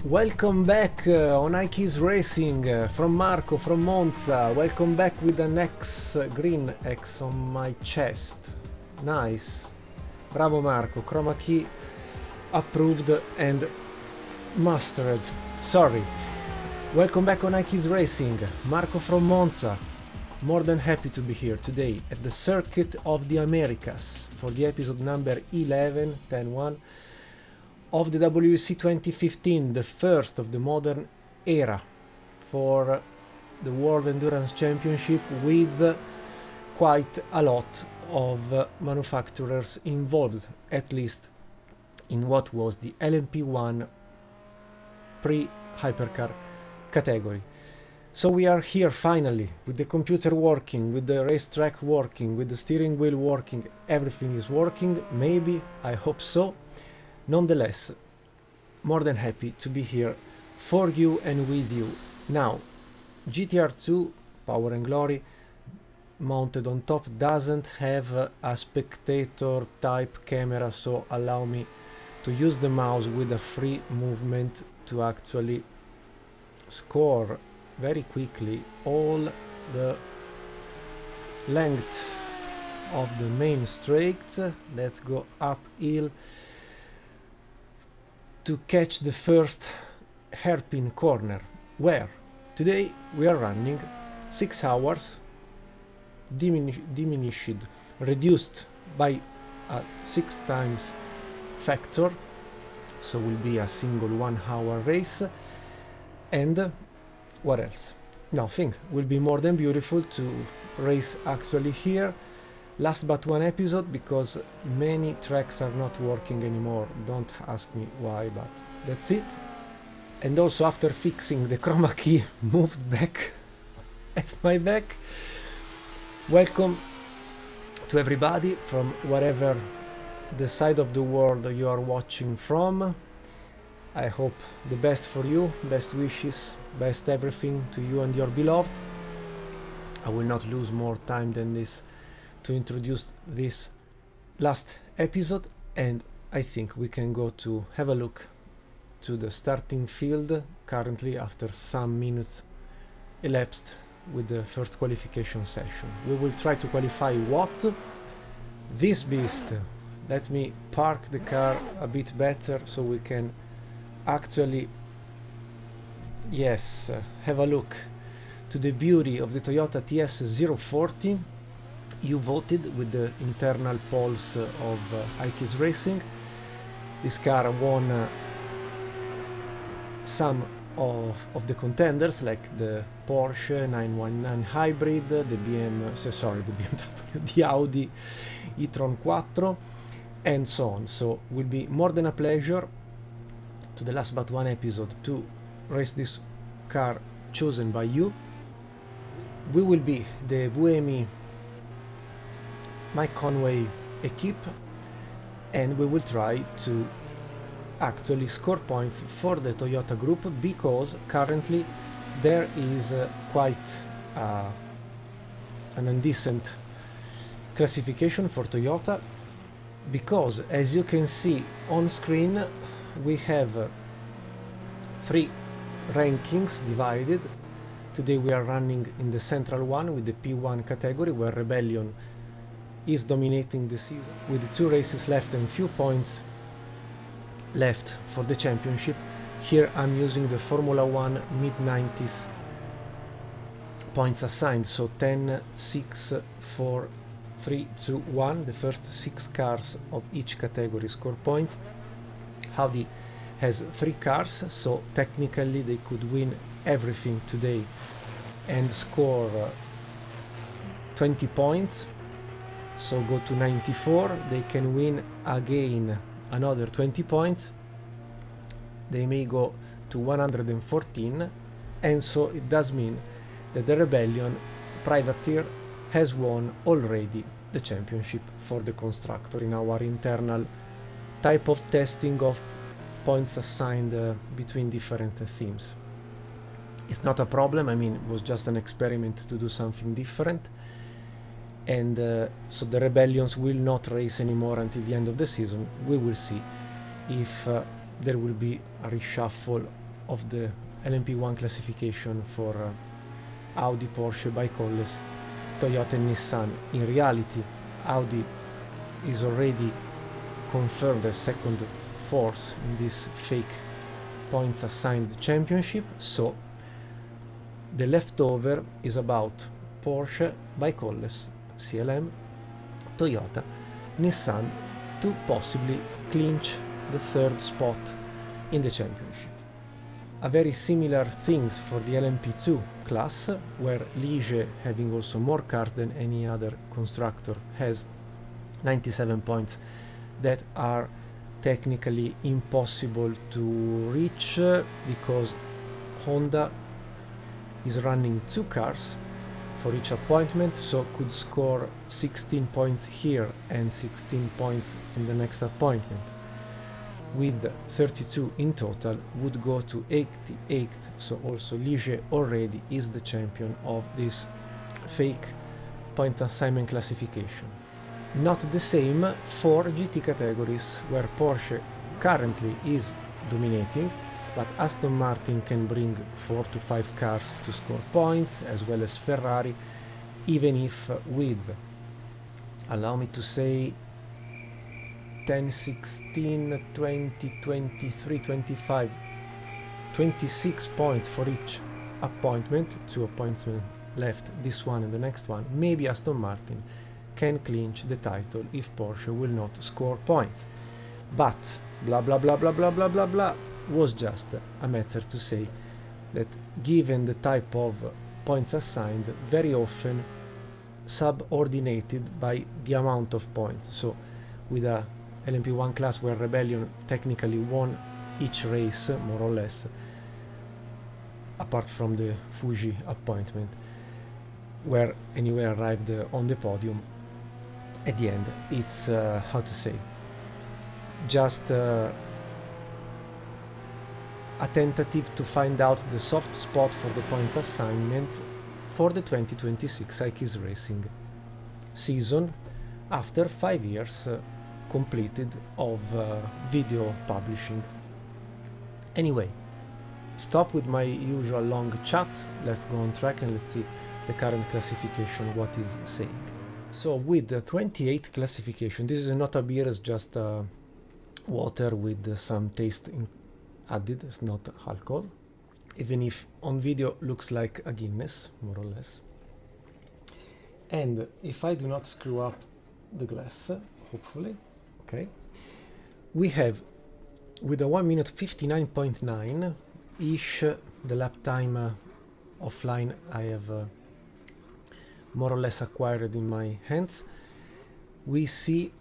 Welcome back on iKeysRacing from Marco from Monza. Welcome back with an X, green X on my chest. Nice. Bravo Marco. Chroma key approved and mastered. Sorry. Welcome back on iKeysRacing. Marco from Monza. More than happy to be here today at the Circuit of the Americas for the episode number 11, 10-1. Of the WEC 2015, the first of the modern era for the World Endurance Championship, with quite a lot of manufacturers involved, at least in what was the LMP1 pre-hypercar category. So we are here finally, with the computer working, with the racetrack working, with the steering wheel working, everything is working, maybe, I hope so. Nonetheless, more than happy to be here for you and with you. Now, GTR2 Power and Glory mounted on top doesn't have a spectator type camera, so allow me to use the mouse with a free movement to actually score very quickly all the length of the main straight. Let's go uphill to catch the first hairpin corner, where today we are running 6 hours reduced by a 6 times factor, so will be a single 1 hour race. And what else? Nothing. Will be more than beautiful to race actually here. Last but one episode, because many tracks are not working anymore. Don't ask me why, but that's it. And also, after fixing, the chroma key moved back at my back. Welcome to everybody from wherever the side of the world you are watching from. I hope the best for you, best wishes, best everything to you and your beloved. I will not lose more time than this to introduce this last episode, and I think we can go to have a look to the starting field currently after some minutes elapsed with the first qualification session. We will try to qualify what? This beast. Let me park the car a bit better so we can actually, yes, have a look to the beauty of the Toyota TS040. You voted with the internal polls of iKeysRacing. This car won some of the contenders, like the Porsche 919 Hybrid, the BMW, the Audi e-tron 4, and so on. So will be more than a pleasure to the last but one episode to race this car chosen by you. We will be the Buemi Mike Conway equipe, and we will try to actually score points for the Toyota group, because currently there is quite an indecent classification for Toyota, because as you can see on screen we have 3 rankings divided. Today we are running in the central one with the P1 category, where Rebellion is dominating the season, with 2 races left and few points left for the championship. Here I'm using the Formula 1 mid-90s points assigned, so 10, 6, 4, 3, 2, 1. The first 6 cars of each category score points. Audi has 3 cars, so technically they could win everything today and score 20 points. So go to 94, they can win again another 20 points, they may go to 114, and so it does mean that the Rebellion privateer has won already the championship for the constructor in our internal type of testing of points assigned between different themes. It's not a problem, I mean, it was just an experiment to do something different. And so the Rebellions will not race anymore until the end of the season. We will see if there will be a reshuffle of the LMP1 classification for Audi, Porsche, ByKolles, Toyota and Nissan. In reality, Audi is already confirmed as second force in this fake points assigned championship, so the leftover is about Porsche, ByKolles, CLM, Toyota, Nissan to possibly clinch the third spot in the championship. A very similar thing for the LMP2 class, where Ligier, having also more cars than any other constructor, has 97 points that are technically impossible to reach because Honda is running 2 cars for each appointment, so could score 16 points here and 16 points in the next appointment. With 32 in total would go to 88, so also Ligier already is the champion of this fake point assignment classification. Not the same for GT categories, where Porsche currently is dominating, but Aston Martin can bring 4 to 5 cars to score points, as well as Ferrari, even if with, allow me to say, 10, 16, 20, 23, 25, 26 points for each appointment, 2 appointments left, this one and the next one, maybe Aston Martin can clinch the title if Porsche will not score points. But blah blah blah blah blah blah blah blah was just a matter to say that given the type of points assigned, very often subordinated by the amount of points. So with a LMP1 class where Rebellion technically won each race more or less, apart from the Fuji appointment, where anyway arrived on the podium, at the end it's how to say, just a tentative to find out the soft spot for the point assignment for the 2026 iKeysRacing season after 5 years completed of video publishing. Anyway, stop with my usual long chat, let's go on track and let's see the current classification, what is saying. So with the 28 classification, this is not a beer, it's just water with some taste added, it's not alcohol, even if on video looks like a Guinness, more or less. And if I do not screw up the glass, hopefully, okay, we have with a 1 minute 59.9 ish the lap time offline I have more or less acquired in my hands. We see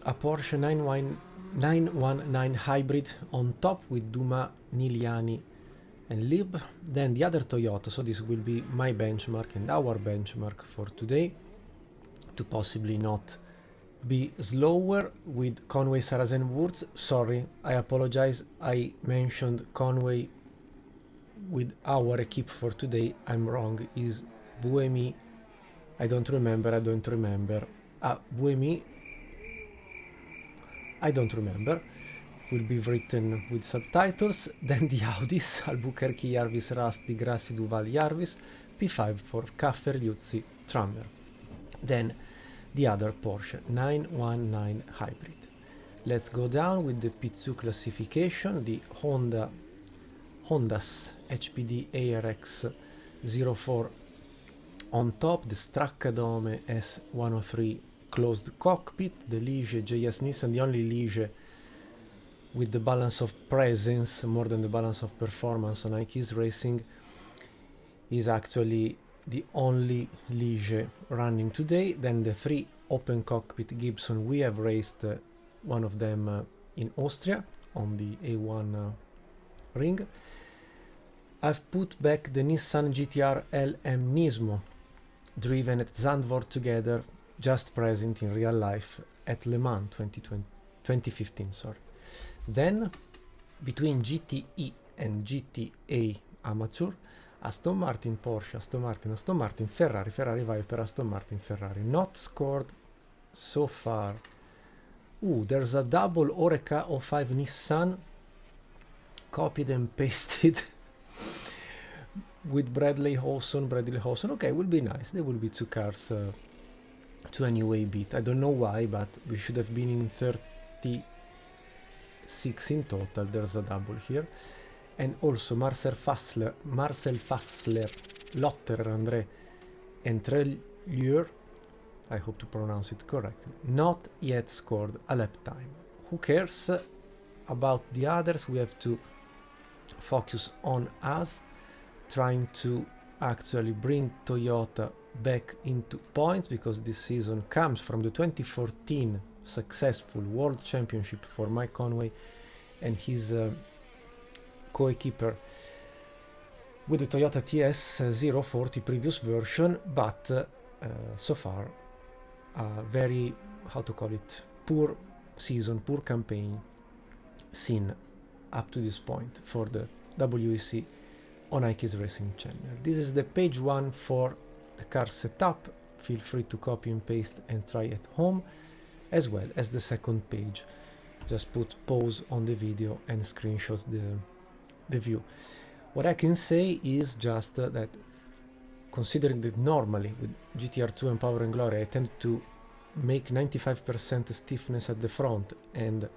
a Porsche 919 hybrid on top with Dumas, Niliani and Lib, then the other Toyota, so this will be my benchmark and our benchmark for today, to possibly not be slower with Conway Saracen Wurz. Sorry, I apologize, I mentioned Conway with our equipe for today, I'm wrong, is Buemi, I don't remember, Buemi, I don't remember, will be written with subtitles. Then the Audis, Albuquerque, Jarvis, Rast, Di Grassi, Duval, Jarvis, P5 for Kaffer, Liuzzi, Trammer. Then the other Porsche 919 hybrid. Let's go down with the P2 classification, the Honda's HPD ARX 04 on top, the Straccadome S103 closed cockpit, the Ligier JS Nissan, the only Ligier with the balance of presence more than the balance of performance on iKeysRacing, is actually the only Ligier running today. Then the 3 open cockpit Gibson, we have raced one of them in Austria on the A1 ring. I've put back the Nissan GTR LM Nismo, driven at Zandvoort together, just present in real life at Le Mans 2015. Sorry. Then between GTE and GTA Amateur, Aston Martin, Porsche, Aston Martin, Ferrari, Viper, Aston Martin, Ferrari. Not scored so far. There's a double Oreca 05 Nissan, copied and pasted with Bradley Hawson. Okay, will be nice. There will be two cars to anyway beat. I don't know why, but we should have been in 36 in total. There's a double here. And also Marcel Fassler, Lotterer, André, and Ligier, I hope to pronounce it correctly, not yet scored a lap time. Who cares about the others? We have to focus on us, trying to actually bring Toyota back into points, because this season comes from the 2014 successful World Championship for Mike Conway and his co-equiper with the Toyota TS 040 previous version, but so far a very, how to call it, poor season, poor campaign seen up to this point for the WEC on iKeysRacing channel. This is the page 1 for the car setup. Feel free to copy and paste and try at home, as well as the second page. Just put pause on the video and screenshot the view. What I can say is just that, considering that normally with GTR2 and Power and Glory I tend to make 95% stiffness at the front and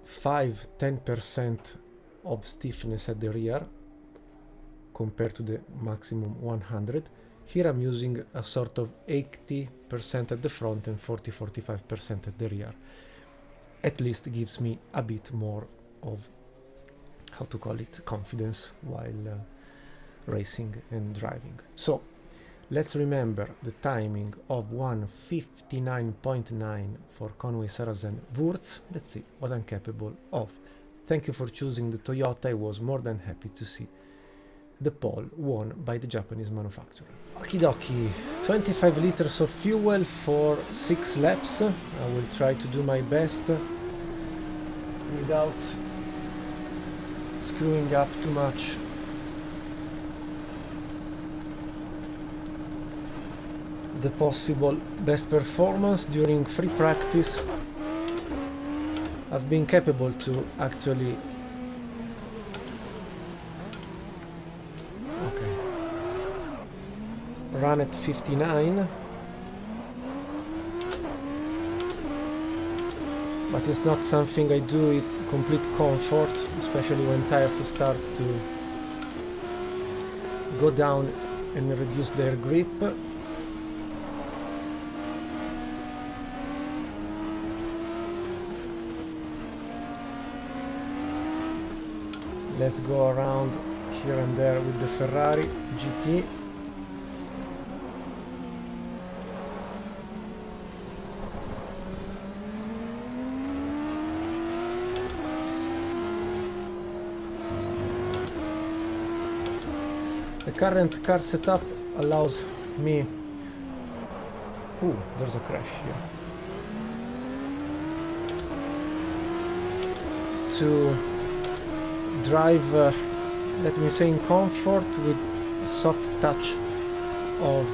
5-10% of stiffness at the rear compared to the maximum 100. Here I'm using a sort of 80% at the front and 40-45% at the rear. At least gives me a bit more of, how to call it, confidence while racing and driving. So let's remember the timing of 1:59.9 for Conway Sarrazin Wurz. Let's see what I'm capable of. Thank you for choosing the Toyota. I was more than happy to see the pole won by the Japanese manufacturer. Okie dokie, 25 liters of fuel for 6 laps. I will try to do my best without screwing up too much. The possible best performance during free practice. I've been capable to actually run at 59, but it's not something I do in complete comfort, especially when tires start to go down and reduce their grip. Let's go around here and there with the Ferrari GT. The current car setup allows me... Ooh, there's a crash here. To drive, let me say, in comfort with a soft touch of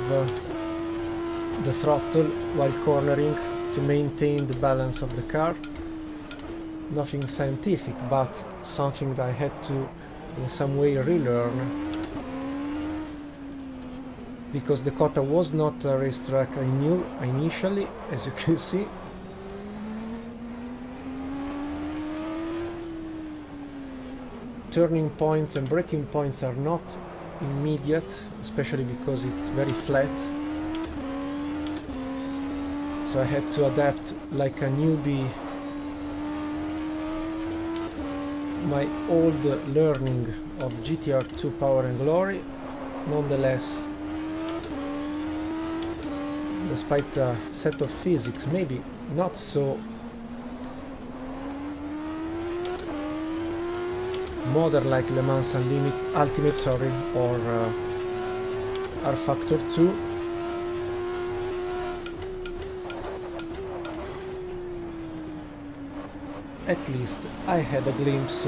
the throttle while cornering to maintain the balance of the car. Nothing scientific, but something that I had to in some way relearn, because the COTA was not a racetrack I knew initially, as you can see. Turning points and braking points are not immediate, especially because it's very flat. So I had to adapt like a newbie my old learning of GTR2 Power and Glory. Nonetheless, despite a set of physics maybe not so modern like Le Mans Ultimate, or R Factor 2, at least I had a glimpse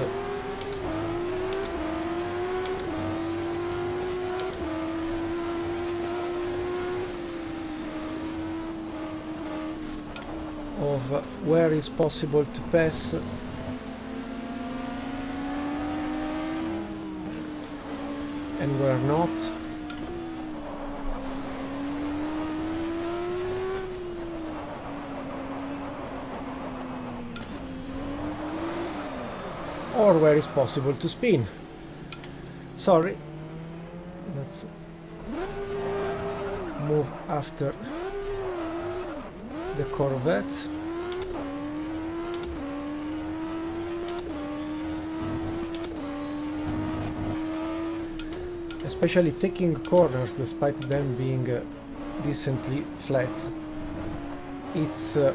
of where is possible to pass. and where not. Or where it's possible to spin. Sorry, let's move after the Corvette. Especially taking corners despite them being decently flat. It's a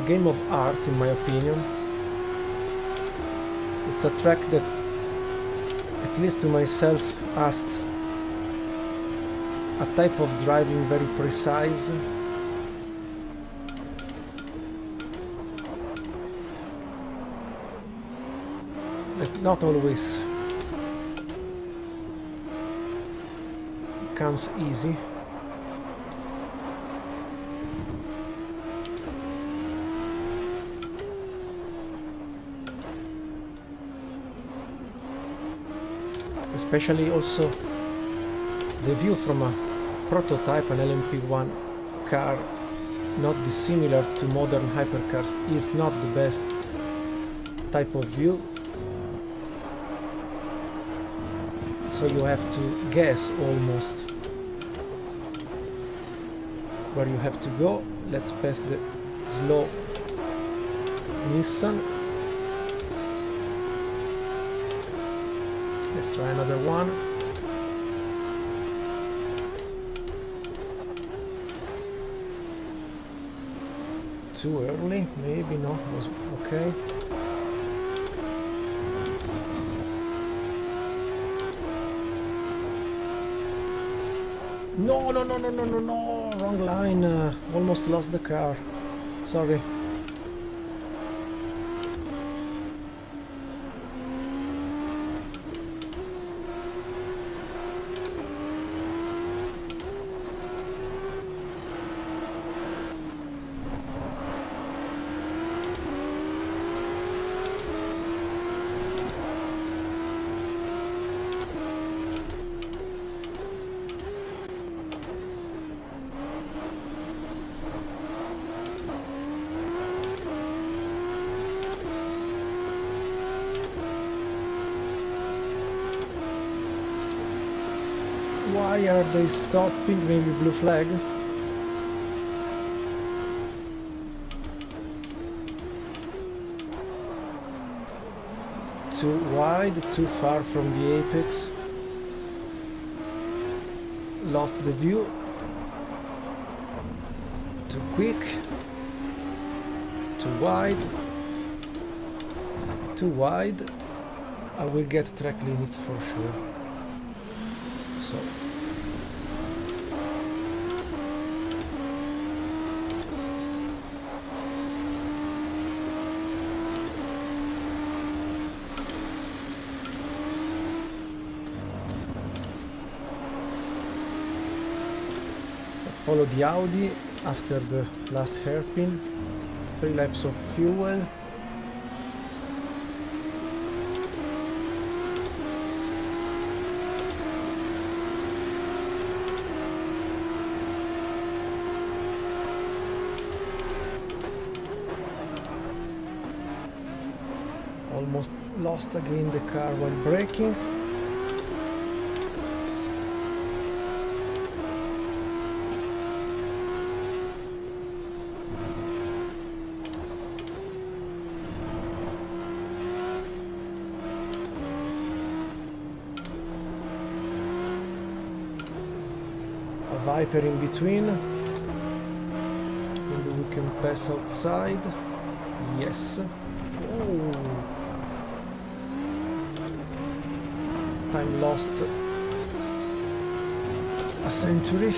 game of art, in my opinion. It's a track that, at least to myself, asks a type of driving very precise. That not always comes easy. Especially also the view from a prototype, an LMP1 car, not dissimilar to modern hypercars, is not the best type of view. So you have to guess almost where you have to go. Let's pass the slow Nissan. Let's try another one. Too early, maybe, no, it was okay. No, no, no, no, no, no, no, wrong line, almost lost the car, sorry. Why are they stopping? Maybe blue flag? Too wide, too far from the apex. Lost the view. Too quick. Too wide. Too wide. I will get track limits for sure. So let's follow the Audi after the last hairpin. 3 laps of fuel. Almost lost again the car while braking. A Viper in between. Maybe we can pass outside. Yes. Oh. Time lost a century.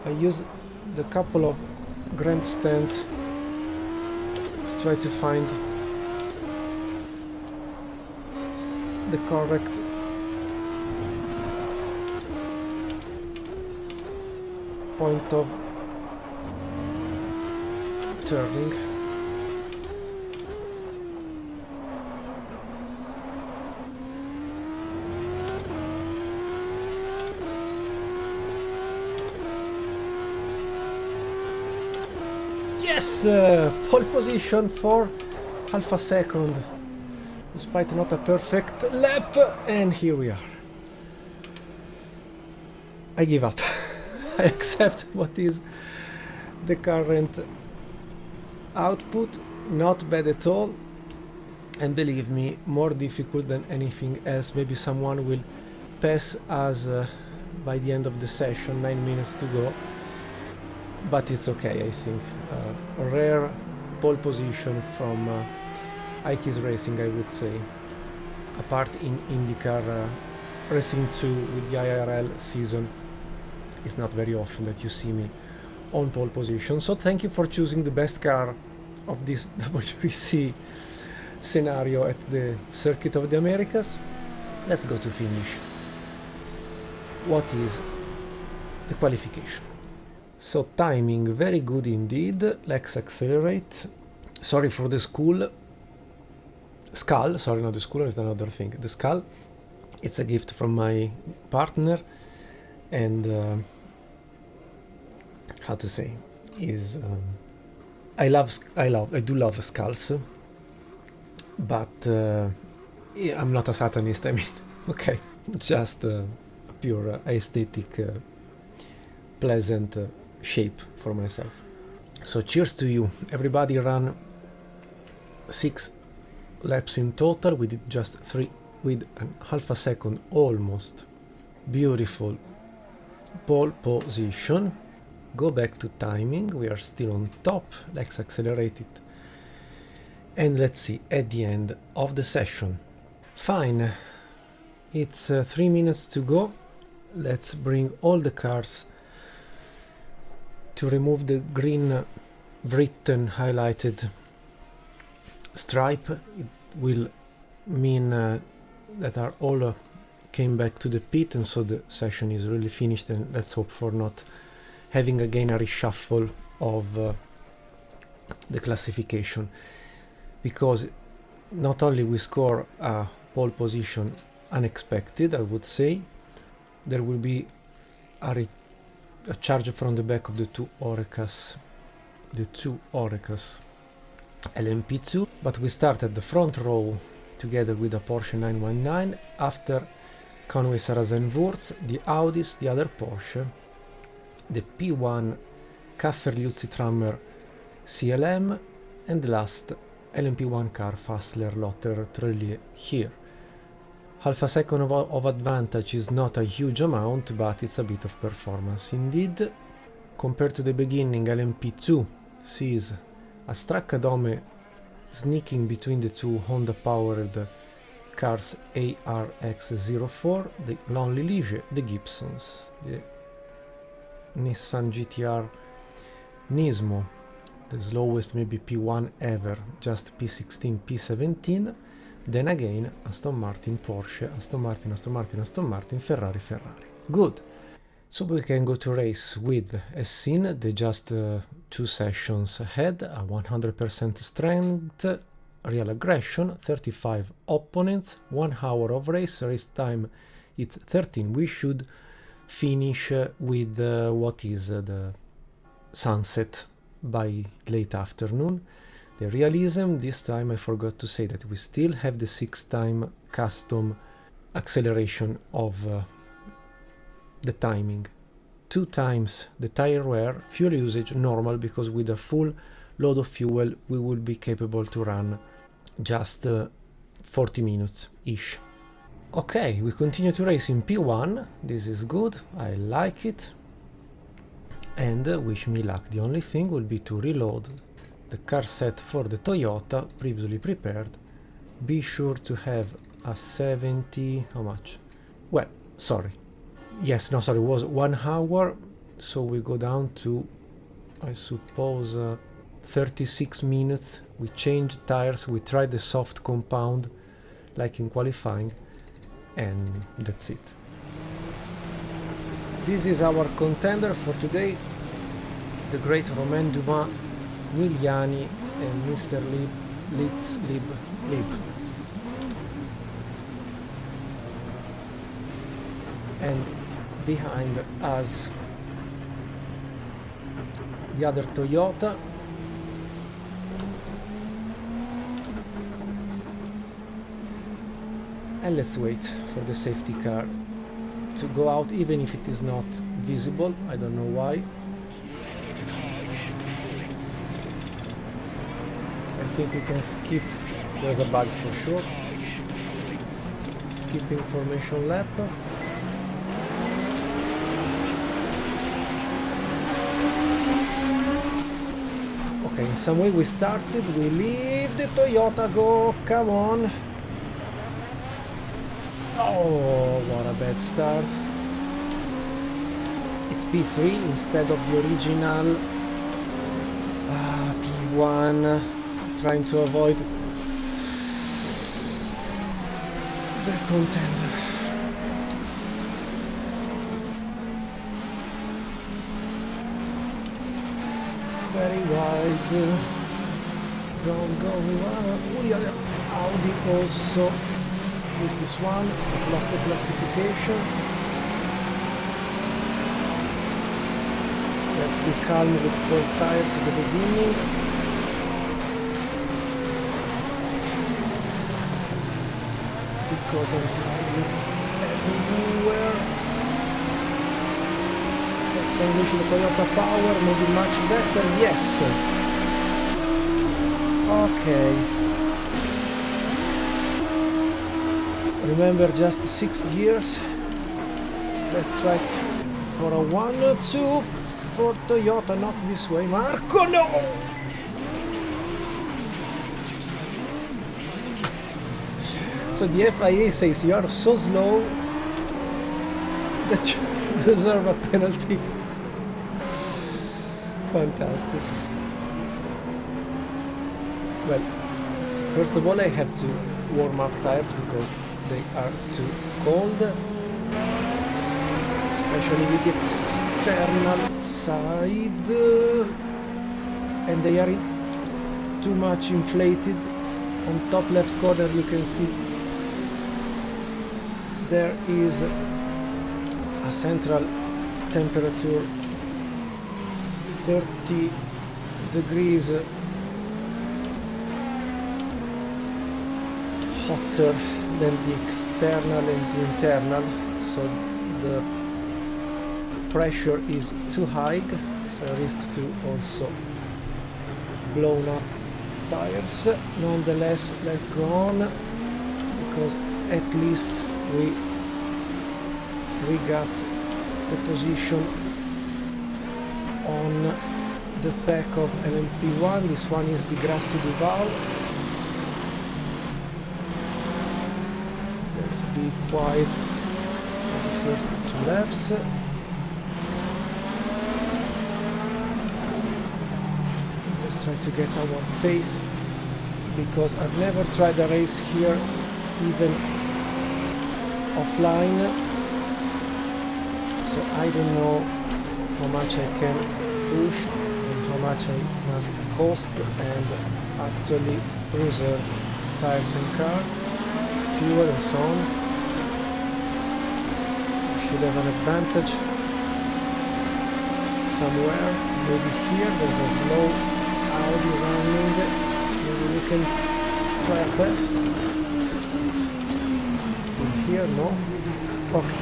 I use the couple of grandstands to try to find the correct point of turning. Yes! Pole position for half a second, despite not a perfect lap, and here we are. I give up. I accept what is the current output. Not bad at all, and believe me, more difficult than anything else. Maybe someone will pass us by the end of the session, 9 minutes to go, but it's okay, I think. A rare pole position from iKeysRacing, I would say, apart in IndyCar Racing 2 with the IRL season. It's not very often that you see me on pole position, so thank you for choosing the best car of this WEC scenario at the Circuit of the Americas. Let's go to finish. What is the qualification? So timing, very good indeed. Let's accelerate. Sorry for the skull, sorry, not the skull, it's another thing. The skull, it's a gift from my partner, and how to say, is I do love skulls, but yeah, I'm not a Satanist. I mean, okay, just a pure aesthetic, pleasant shape for myself. So cheers to you. Everybody ran 6 laps in total. We did just 3 with half a second almost. Beautiful pole position. Go back to timing. We are still on top. Let's accelerate it, and let's see at the end of the session. Fine, it's 3 minutes to go. Let's bring all the cars to remove the green written highlighted stripe. It will mean that are all came back to the pit, and so the session is really finished, and let's hope for not having again a reshuffle of the classification, because not only we score a pole position unexpected, I would say, there will be a charge from the back of the two Orecas LMP2, but we started the front row together with a Porsche 919, after Conway Sarazen-Wurth, the Audis, the other Porsche, the P1 Kaffer-Luzzi-Trammer CLM, and the last LMP1 car Fassler Lotter Trellier here. Half a second of advantage is not a huge amount, but it's a bit of performance indeed. Compared to the beginning, LMP2 sees a Straccadome sneaking between the two Honda-powered cars ARX04, the Lonely Ligier, the Gibsons, the Nissan GTR Nismo, the slowest maybe P1 ever, just P16, P17, then again Aston Martin, Porsche, Aston Martin, Aston Martin, Aston Martin, Ferrari, Ferrari. Good. So we can go to race with, as seen, the just 2 sessions ahead, a 100% strength, real aggression, 35 opponents, 1 hour of race time, it's 13. We should finish with what is the sunset by late afternoon. The realism, this time I forgot to say that we still have the 6-time custom acceleration of the timing. 2 times the tire wear, fuel usage normal, because with a full load of fuel we will be capable to run just 40 minutes-ish. Okay, we continue to race in P1, this is good, I like it, and wish me luck. The only thing will be to reload the car set for the Toyota, previously prepared. Be sure to have a 70, how much? Well, sorry. Yes, no, sorry, it was 1 hour, so we go down to, I suppose, 36 minutes. We change tires, we try the soft compound like in qualifying, and that's it. This is our contender for today, the great Romain Dumas, Miliani and Mr. Lib. And behind us the other Toyota, and let's wait for the safety car to go out, even if it is not visible. I don't know why. I think we can skip, there's a bug for sure. Skip information lap. Okay, in some way we started, we leave the Toyota go, come on. Oh, what a bad start. It's P3 instead of the original P1, trying to avoid the contender. Very wide. Don't go wide. Audi also. Is this one? Lost the classification. Let's be calm with cold tires at the beginning. Because I'm sliding everywhere. Let's unleash the Toyota power, maybe much better. Yes! Okay. Remember, just 6 gears. Let's try for a 1, 2 for Toyota, not this way. Marco, no! So the FIA says you are so slow that you deserve a penalty. Fantastic. Well, first of all I have to warm up tires because they are too cold, especially with the external side, and they are too much inflated. On top left corner you can see there is a central temperature 30 degrees hotter than the external and the internal, so the pressure is too high, so risks to also blown up tires. Nonetheless, let's go on, because at least we got the position on the pack of LMP1. This one is the Grassi Duval. Be quiet for the first 2 laps. Let's try to get our pace, because I've never tried a race here, even offline, so I don't know how much I can push and how much I must cost and actually reserve tires and car, fuel and so on. Should have an advantage somewhere. Maybe here there's a slow Audi running. Maybe we can try a pass. Still here, no? Okay.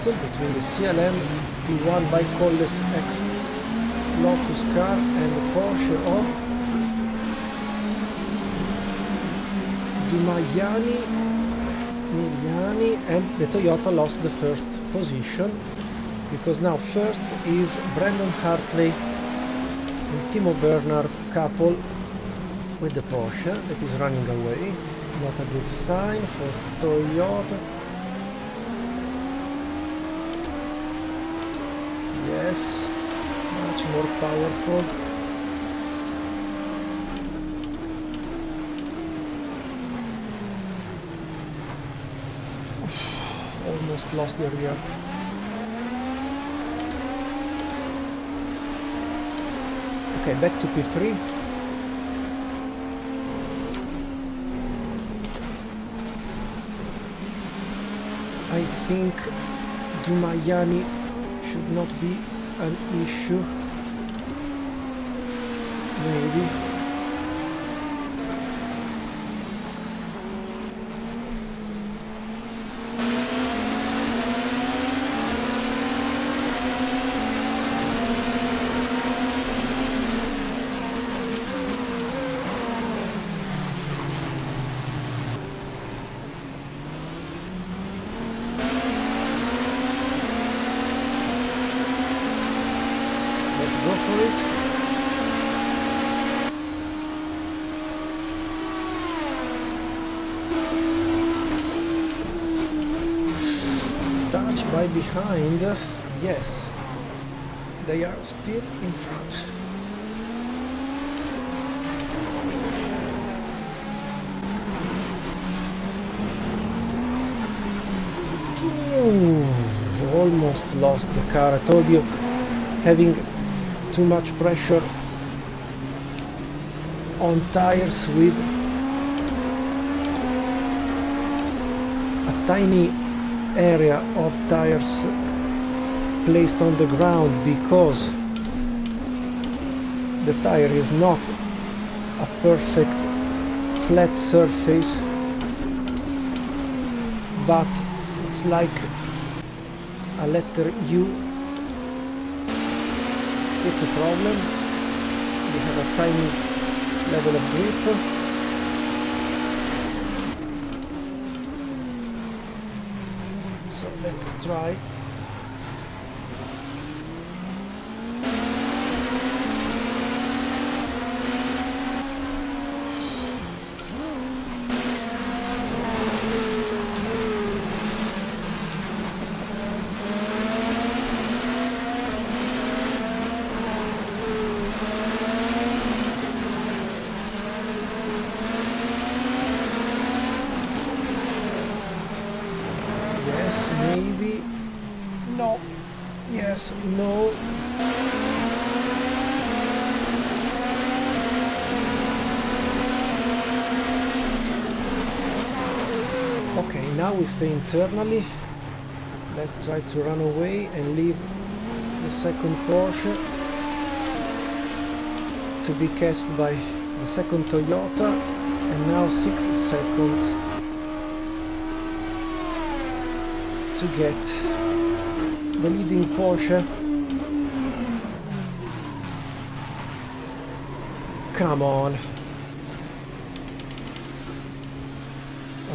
Between the CLM P1 ByKolles X Lotus car and the Porsche of Miliani, and the Toyota lost the first position. because now first is Brandon Hartley and Timo Bernhard couple with the Porsche that is running away. Not a good sign for Toyota. Yes, much more powerful. Almost lost the rear. Okay, back to P3. I think Dumayani should not be an issue. Maybe. Go for it. Touch by behind. Yes, they are still in front. Ooh, almost lost the car. I told you, having too much pressure on tires with a tiny area of tires placed on the ground, because the tire is not a perfect flat surface, but it's like a letter U. It's a problem. We have a tiny level of grip. So let's try. Maybe. No. Yes. No. Okay, now we stay internally. Let's try to run away and leave the second Porsche to be cast by the second Toyota, and now 6 seconds to get the leading Porsche. Come on.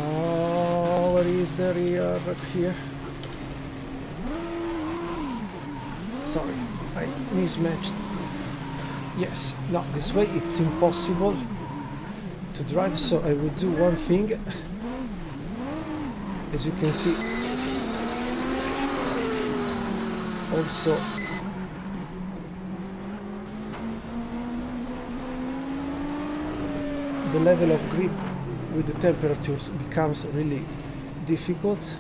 Oh, where is the rear? Up here. Sorry, I mismatched. Yes, no, this way it's impossible to drive, so I would do one thing. As you can see, also the level of grip with the temperatures becomes really difficult.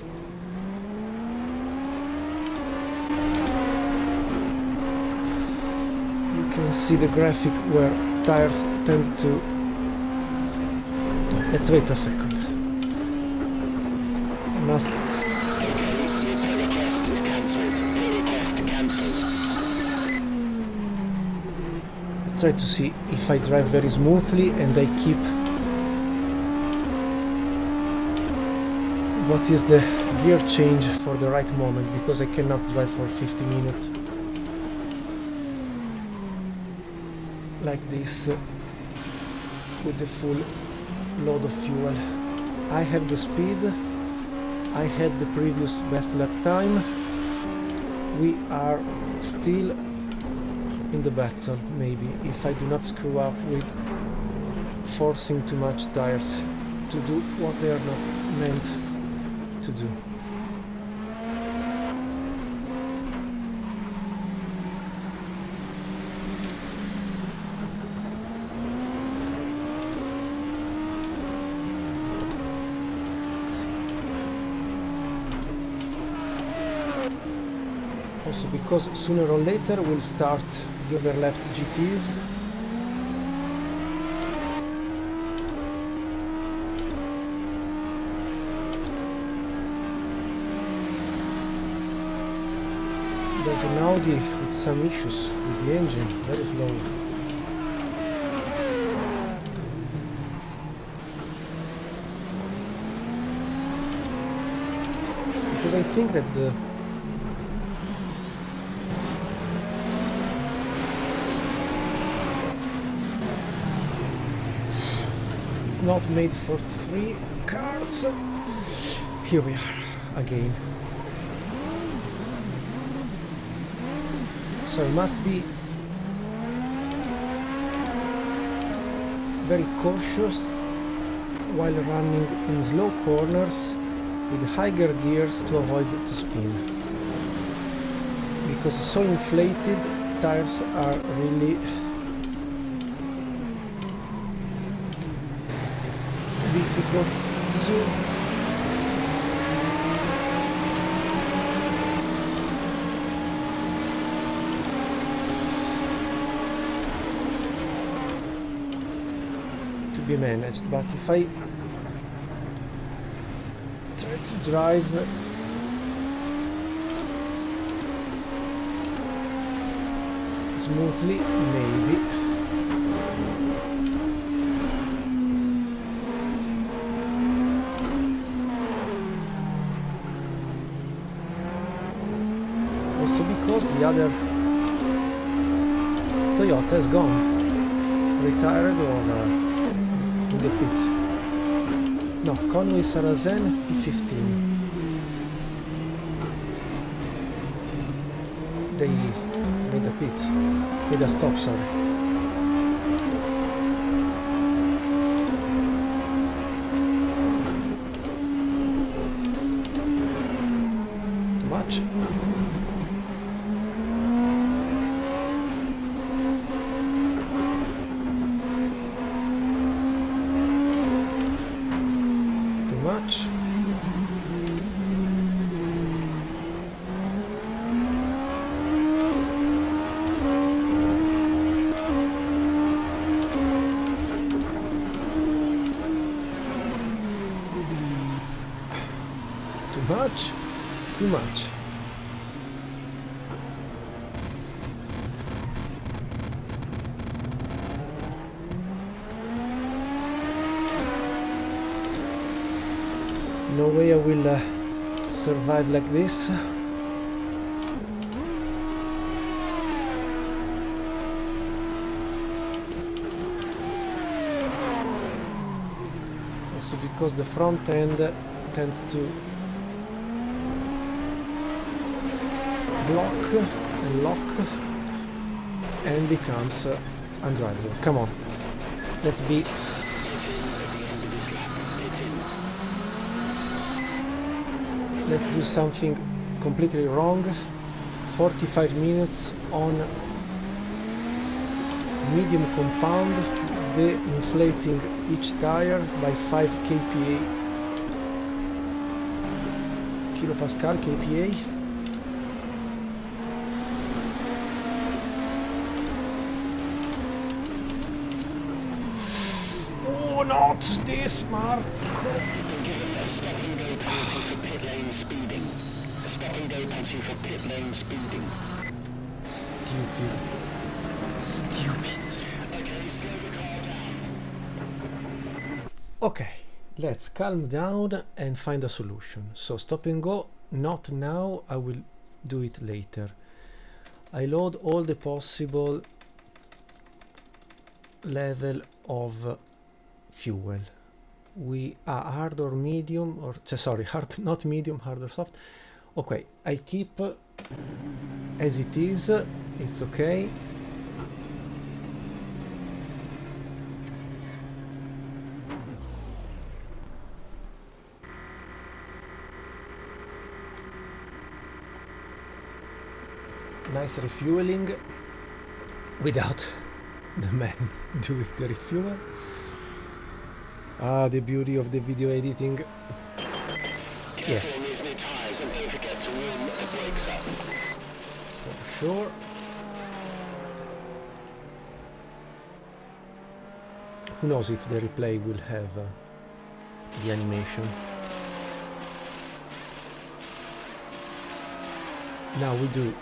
You can see the graphic where tires tend to... Let's wait a second. I must... Let's try to see if I drive very smoothly and I keep what is the gear change for the right moment, because I cannot drive for 50 minutes like this with the full load of fuel. I have the speed, I had the previous best lap time, we are still in the battle, maybe, if I do not screw up with forcing too much tires to do what they are not meant to do. Also because sooner or later we'll start the overlapped GTs. There's an Audi with some issues with the engine, very slow. Because I think that it's not made for 3 cars. Here we are again. So I must be very cautious while running in slow corners with higher gears to avoid to spin, because so inflated tires are really difficult to be managed. But if I try to drive smoothly, maybe. Also because the other Toyota is gone, retired or in the pit. No, Conway Saracen P15. They made a pit, made a stop, sorry. Too much. Too much. No way I will survive like this. Also because the front end tends to block and lock and becomes undrivable. Come on, let's be let's do something completely wrong. 45 minutes on medium compound, de-inflating each tire by 5 kPa, kilopascal kPa. Oh, not this, Marco! Stop and go penalty for pit lane speeding. A stop and go penalty for pit lane speeding. Stupid. Okay, slow the car down. Okay, let's calm down and find a solution. So stop and go, not now, I will do it later. I load all the possible level of fuel. We are hard or medium, or sorry, hard, not medium, hard or soft. Okay, I keep as it is, it's okay. Nice refueling without the man doing the refuel. Ah, the beauty of the video editing. Yes. On these new tyres and don't forget to warm the brakes up. For sure. Who knows if the replay will have the animation. Now we do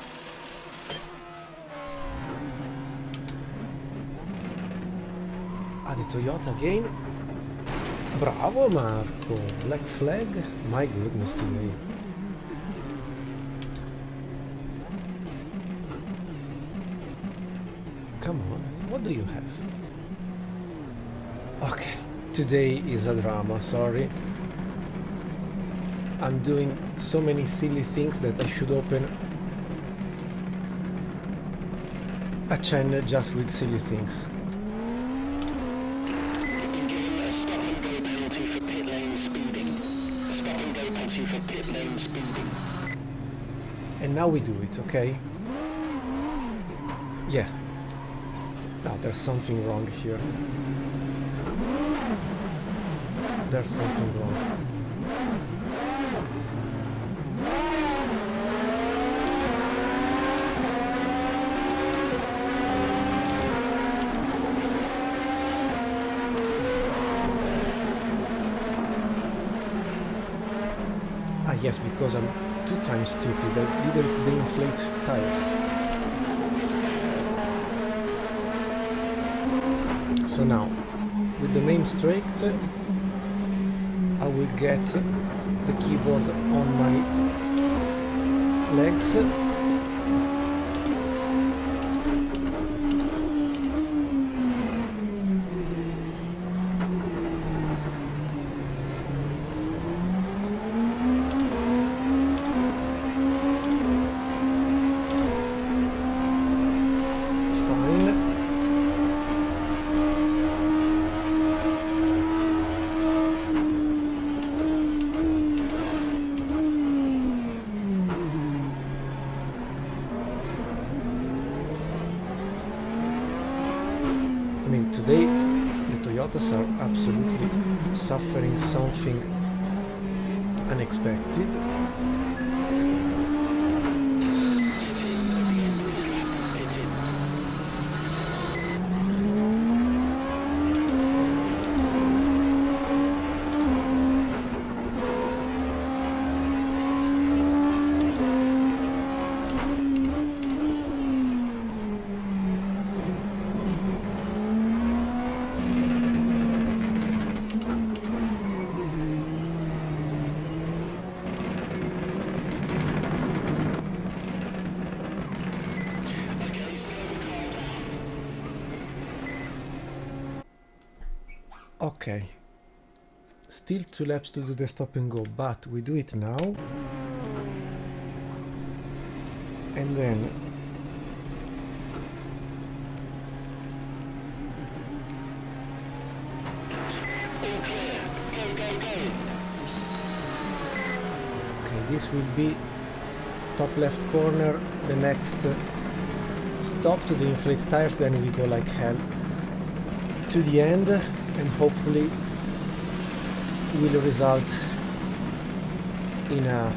the Toyota again. Bravo Marco! Black flag? My goodness today. Come on, what do you have? Okay, today is a drama, sorry. I'm doing so many silly things that I should open a channel just with silly things. And now we do it, okay? Yeah. Now there's something wrong here. There's something wrong. Ah yes, because I'm 2 times stupid. I didn't de-inflate tires. So now, with the main straight, I will get the keyboard on my legs. Today, the Toyotas are absolutely suffering something unexpected. Okay, still 2 laps to do the stop and go, but we do it now. And then okay, this will be top left corner, the next stop to the inflate tires, then we go like hell to the end, and hopefully will result in a...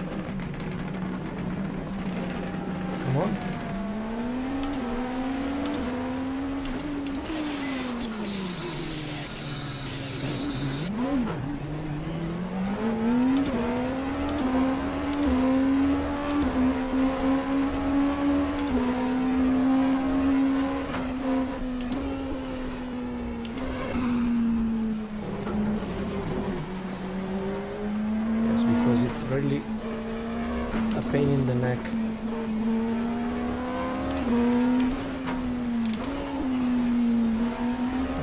Come on. It's really a pain in the neck.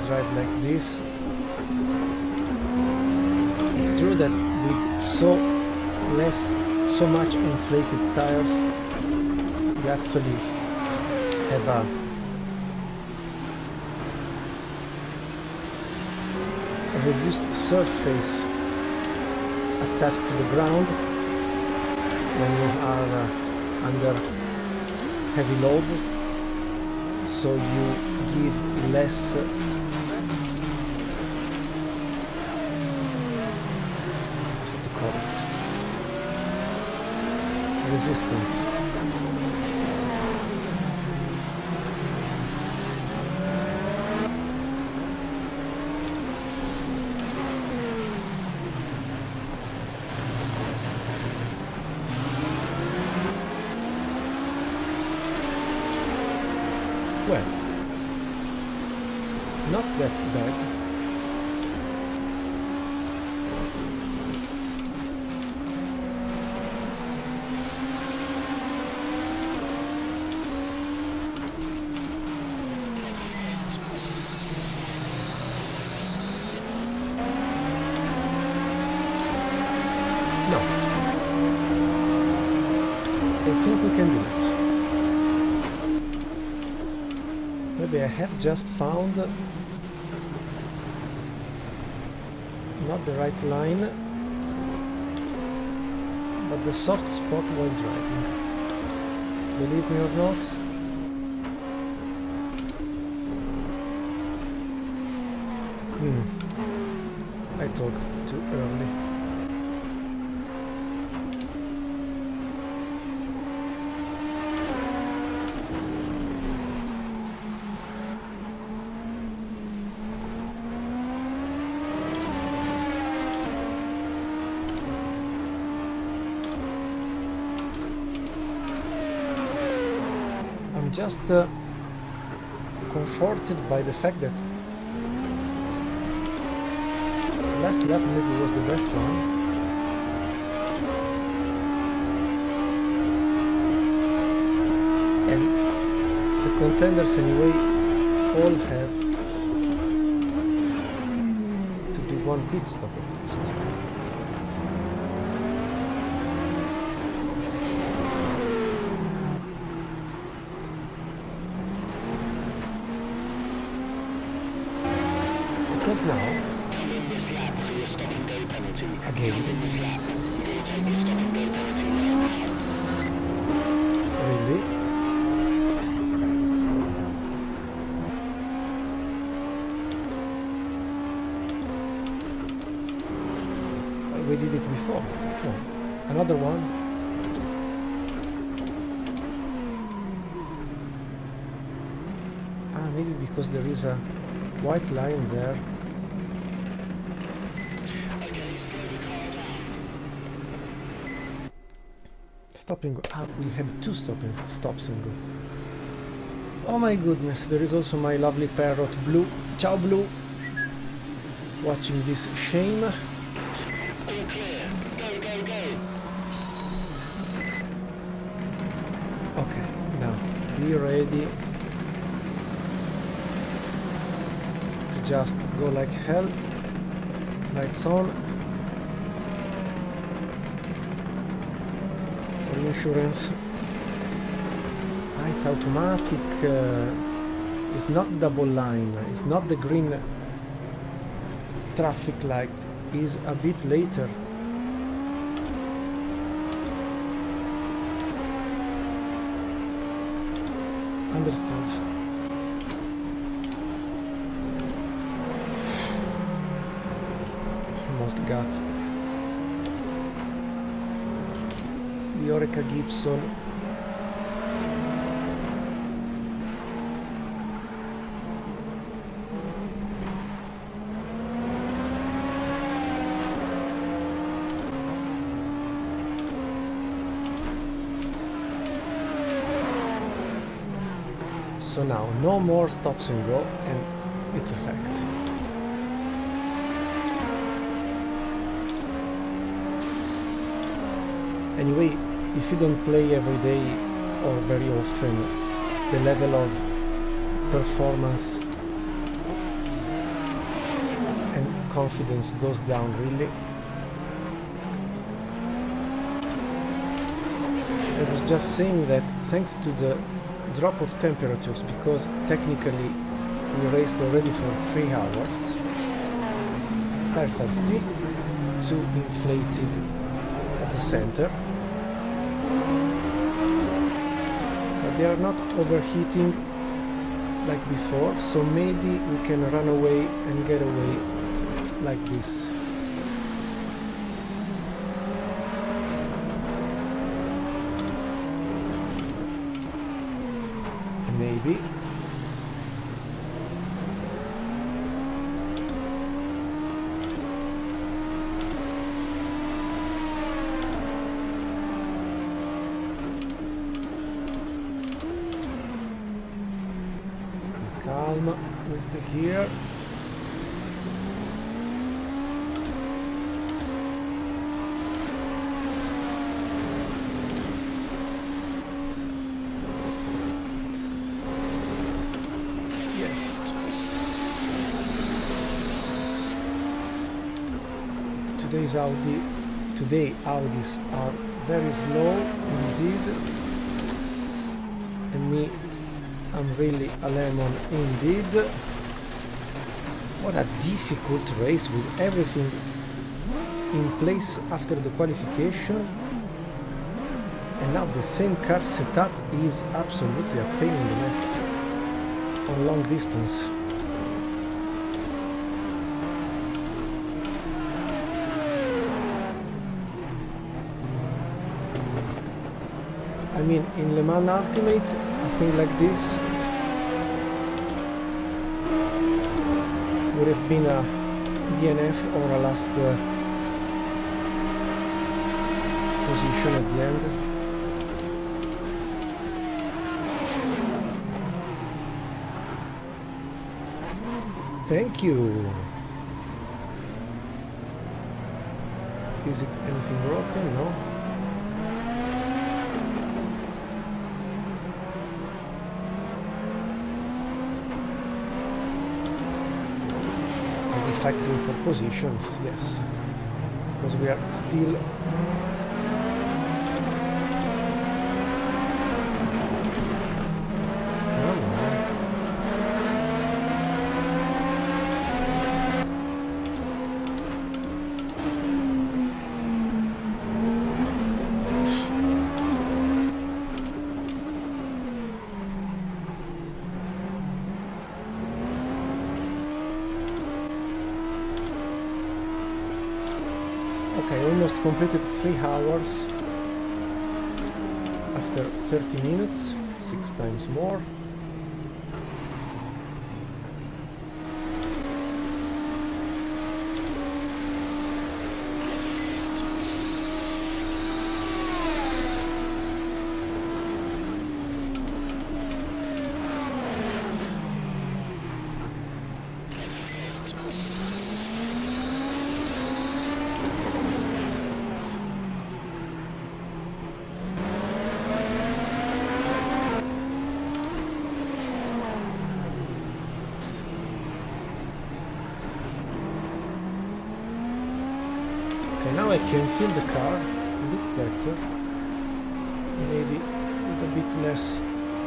Drive like this. It's true that with so so much inflated tires, you actually have a reduced surface attached to the ground when you are under heavy load, so you give less how to call it, resistance. Well, not that bad. No. I think we can do it. Maybe I have just found not the right line, but the soft spot while driving. Believe me or not. I talked too early. Just comforted by the fact that last lap maybe was the best one. And the contenders anyway all have to do one pit stop at least. Because now, come in this lap for your stop and go penalty. Again. Come in this lap. You're going to take your stop and go penalty now. really, we did it before. No. Another one. Maybe because there is a white line there. Okay, slow the car down. Stop and go. We had two stops and go. Oh my goodness, there is also my lovely parrot Blue. Ciao Blue. Watching this shame. All clear. Go, go, go. Okay, now be ready. Just go like hell. Lights on. For insurance. It's automatic. It's not double line. It's not the green traffic light. It's a bit later. Understood. Almost got the Oreca Gibson. So now no more stops and go, and it's a fact. Anyway, if you don't play every day or very often, the level of performance and confidence goes down really. I was just saying that thanks to the drop of temperatures, because technically we raced already for 3 hours, tires are still too inflated at the center, but they are not overheating like before, so maybe we can run away and get away like this. Maybe. Calm with the gear. Today Audis are very slow indeed, and me, I'm really a lemon indeed. What a difficult race with everything in place after the qualification, and now the same car setup is absolutely a pain in the neck on long distance. I mean, in Le Mans Ultimate, a thing like this would have been a DNF or a last position at the end. Thank you. Is it anything broken? No. Factoring for positions, yes, because we are still okay, almost completed 3 hours after 30 minutes, 6 times more. Now I can feel the car a bit better, maybe with a bit less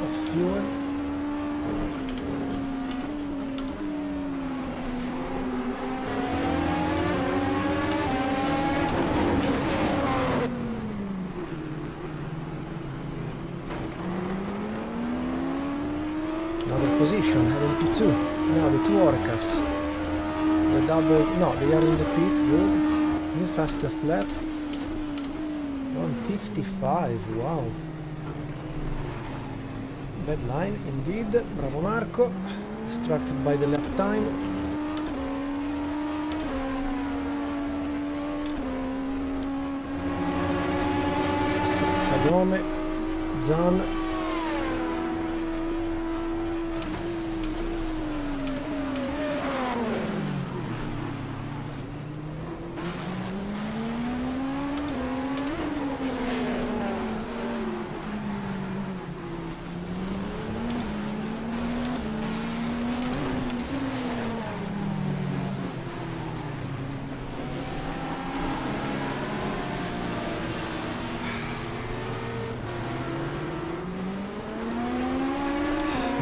of fuel. Another position, LMP2. Now the two Orcas. The double, no, they are in the pit, good. New fastest lap, 1:55, wow. Bad line indeed, bravo Marco, distracted by the lap time. Cadome, Zan.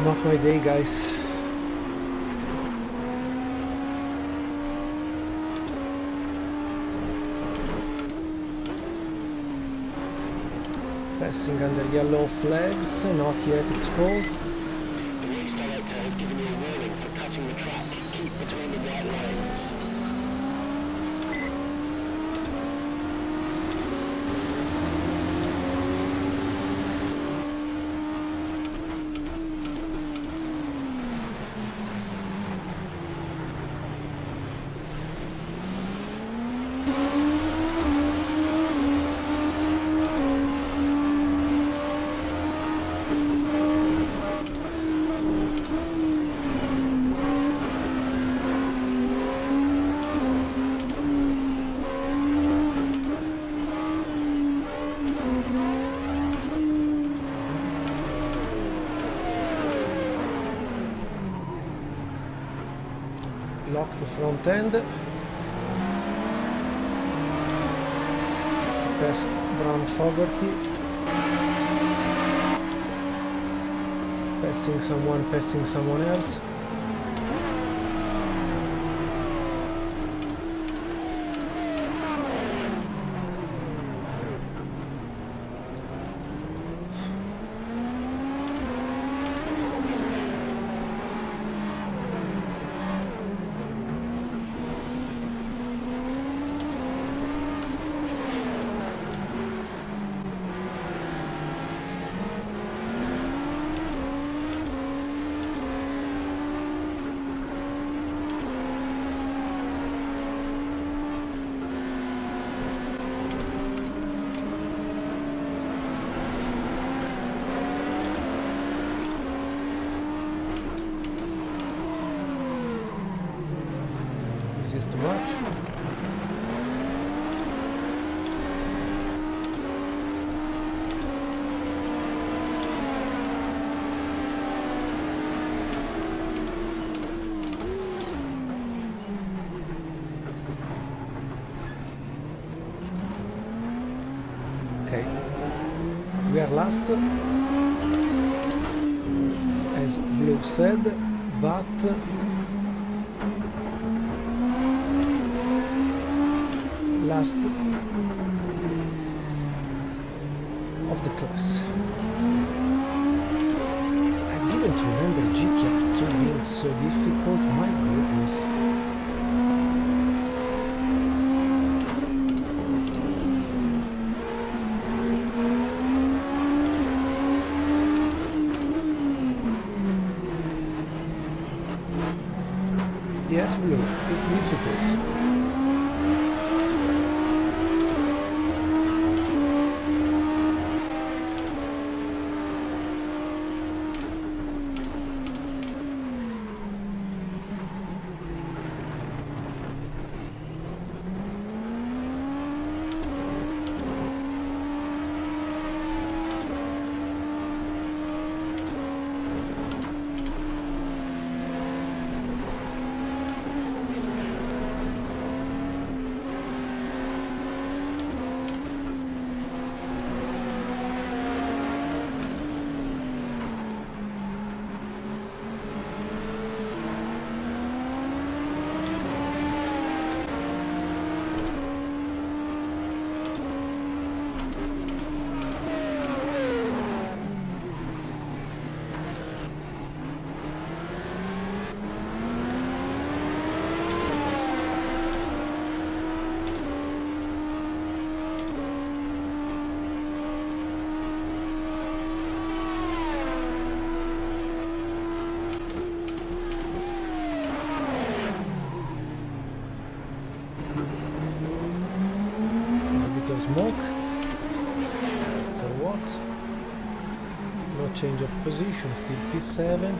Not my day, guys. Passing under yellow flags, not yet exposed. The race director has given you a warning for cutting the track. Keep between the white lines. Lock the front end to pass Brown Fogarty. Passing someone else. This is too much. Okay, we are last, as Blue said, but last of the class. I didn't remember GTR2 being so difficult, my goodness. Yes, Blue, it's difficult. Smoke. For what? No change of position, still P7.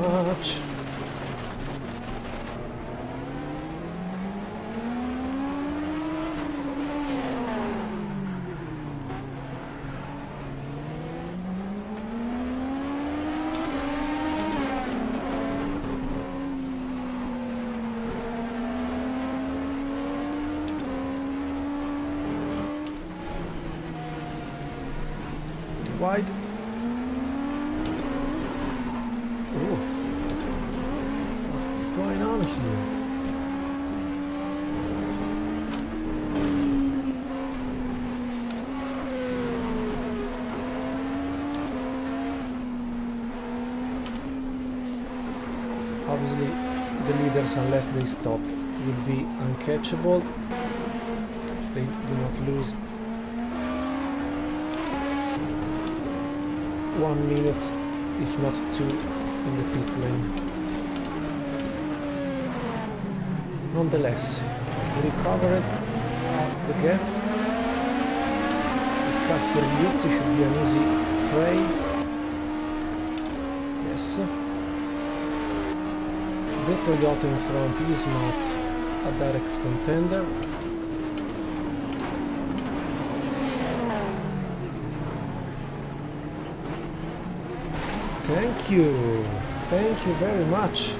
much. Wide. Ooh. What's going on here? Obviously, the leaders, unless they stop, will be uncatchable if they do not lose 1 minute, if not 2, in the pit lane. Nonetheless, we recovered the gap. The car for Ligier should be an easy prey. Yes. The Toyota in front is not a direct contender. Thank you very much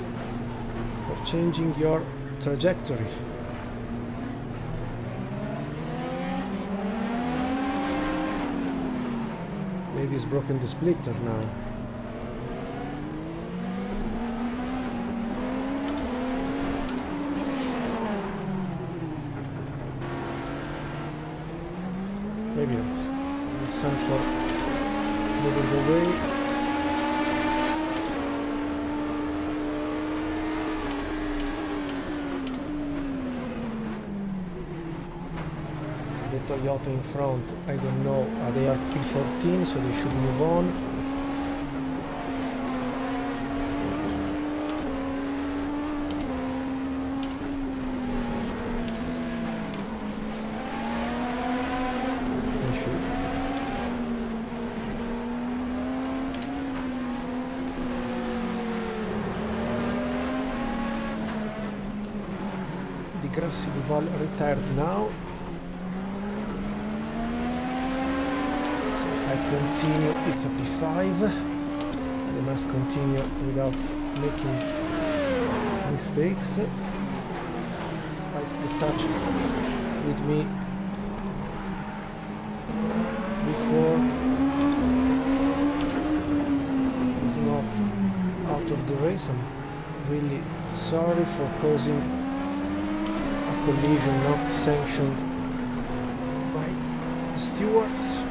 for changing your trajectory. Maybe it's broken the splitter now. Maybe not. It's time for moving away. Toyota in front, I don't know, they are P14, so they should move on. They should. Di Grassi Duval retired now. Continue, it's a P5. They must continue without making mistakes. Despite the touch with me before, is not out of the race. I'm really sorry for causing a collision not sanctioned by the stewards.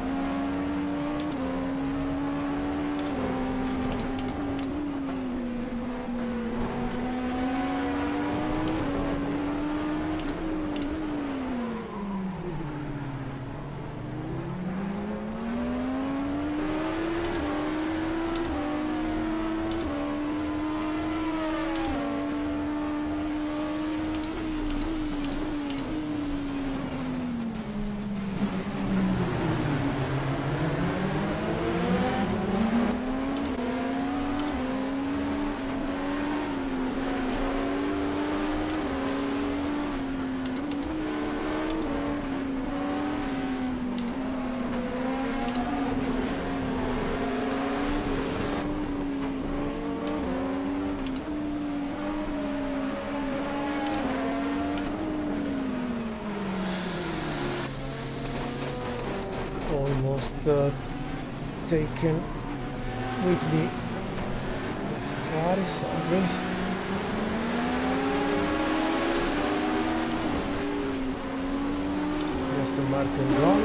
Almost taken with me the Ferrari, sorry. Aston Martin gone.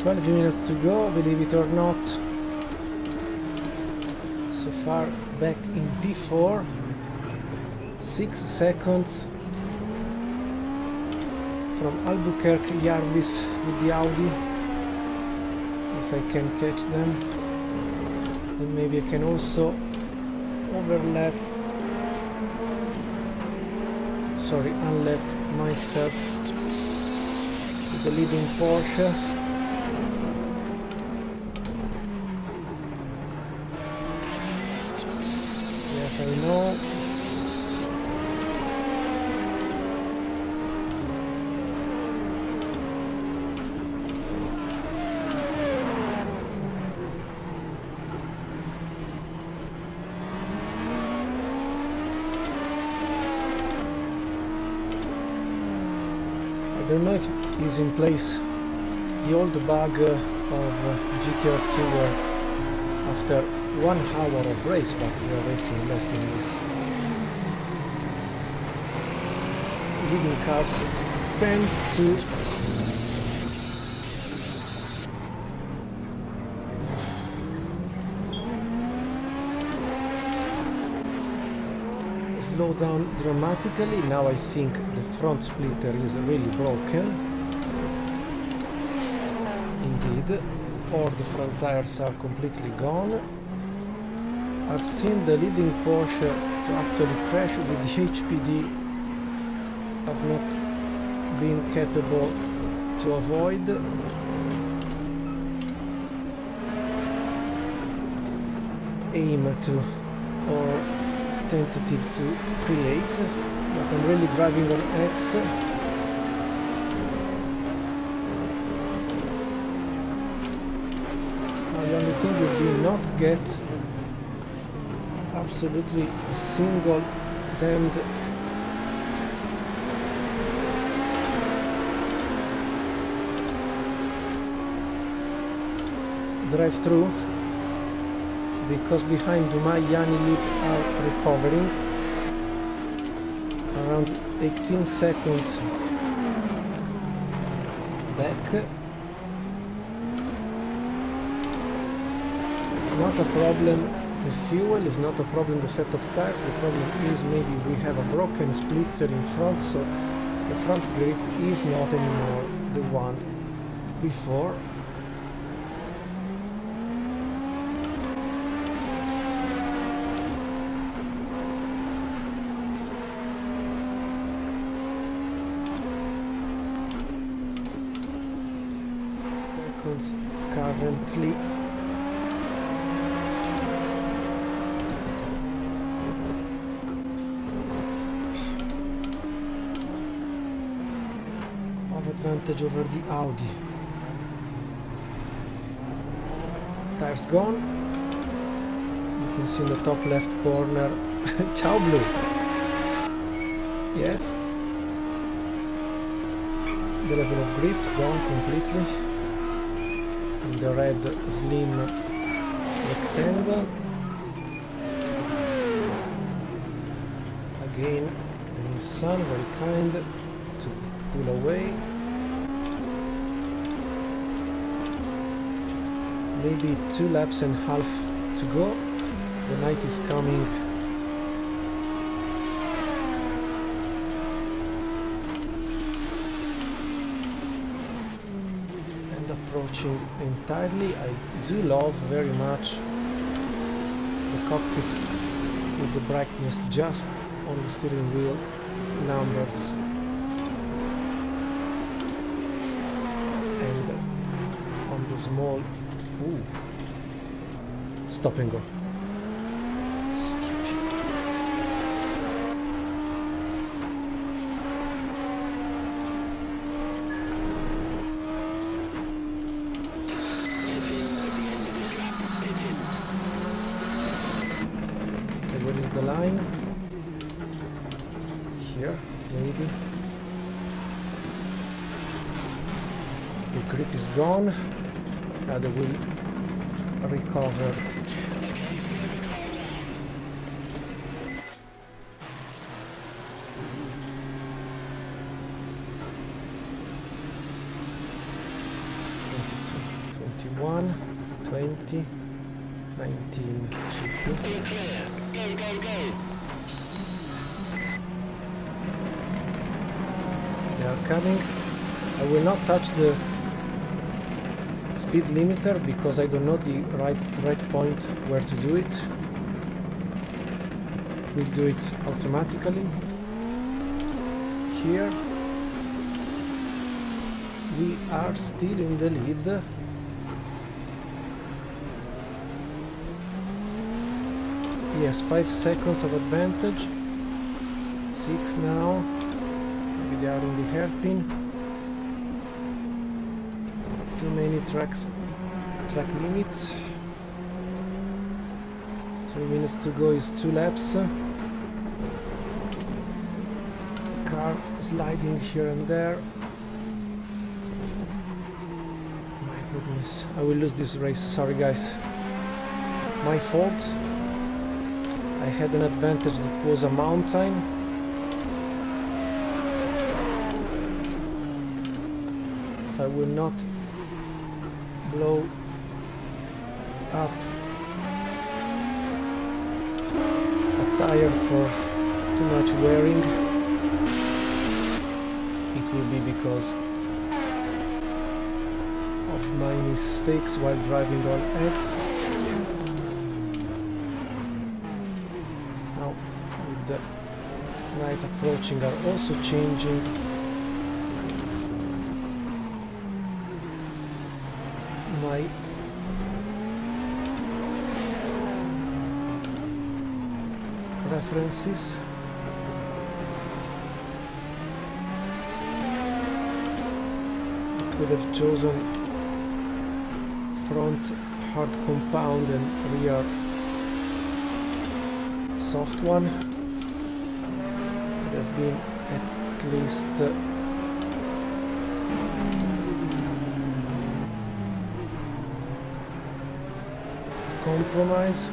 12 minutes to go, believe it or not. So far back in P4. 6 seconds from Albuquerque Jarvis with the Audi. If I can catch them. And maybe I can also overlap, sorry, unlap myself with the leading Porsche. Yes, I know. I don't know if it's in place, the old bug of GTR2 where after 1 hour of race, but we are racing less than this, leading cars tend to slow down dramatically. Now I think the front splitter is really broken. Indeed. Or the front tires are completely gone. I've seen the leading Porsche to actually crash with the HPD. I've not been capable to avoid. Aim to or tentative to create, but I'm really driving on X. Now the only thing would be not get absolutely a single damned drive-through, because behind Dumas, Yanni Lip are recovering around 18 seconds back. It's not a problem, the fuel is not a problem, the set of tires. The problem is maybe we have a broken splitter in front, so the front grip is not anymore the one before. Currently of advantage over the Audi. Tires gone. You can see in the top left corner. Ciao Blue. Yes. The level of grip gone completely. The red slim rectangle. Again, the Nissan very kind to pull away. Maybe 2 laps and a half to go. The night is coming. Approaching entirely. I do love very much the cockpit with the brightness just on the steering wheel numbers and on the small stop and go. The line here, maybe. The grip is gone. Now they will recover. 21, 20, 19, 50. All clear. Go, go, go. They are coming. I will not touch the speed limiter because I don't know the right point where to do it. We'll do it automatically. Here we are still in the lead. Yes, 5 seconds of advantage. 6 now. Maybe they are in the hairpin. Too many track limits. 3 minutes to go is 2 laps. Car sliding here and there. My goodness, I will lose this race. Sorry guys. My fault. I had an advantage that was a mountain. If I will not blow up a tire for too much wearing, it will be because of my mistakes while driving on X. Now with the night approaching are also changing. My references. I could have chosen front hard compound and rear soft one. Would have been at least compromise.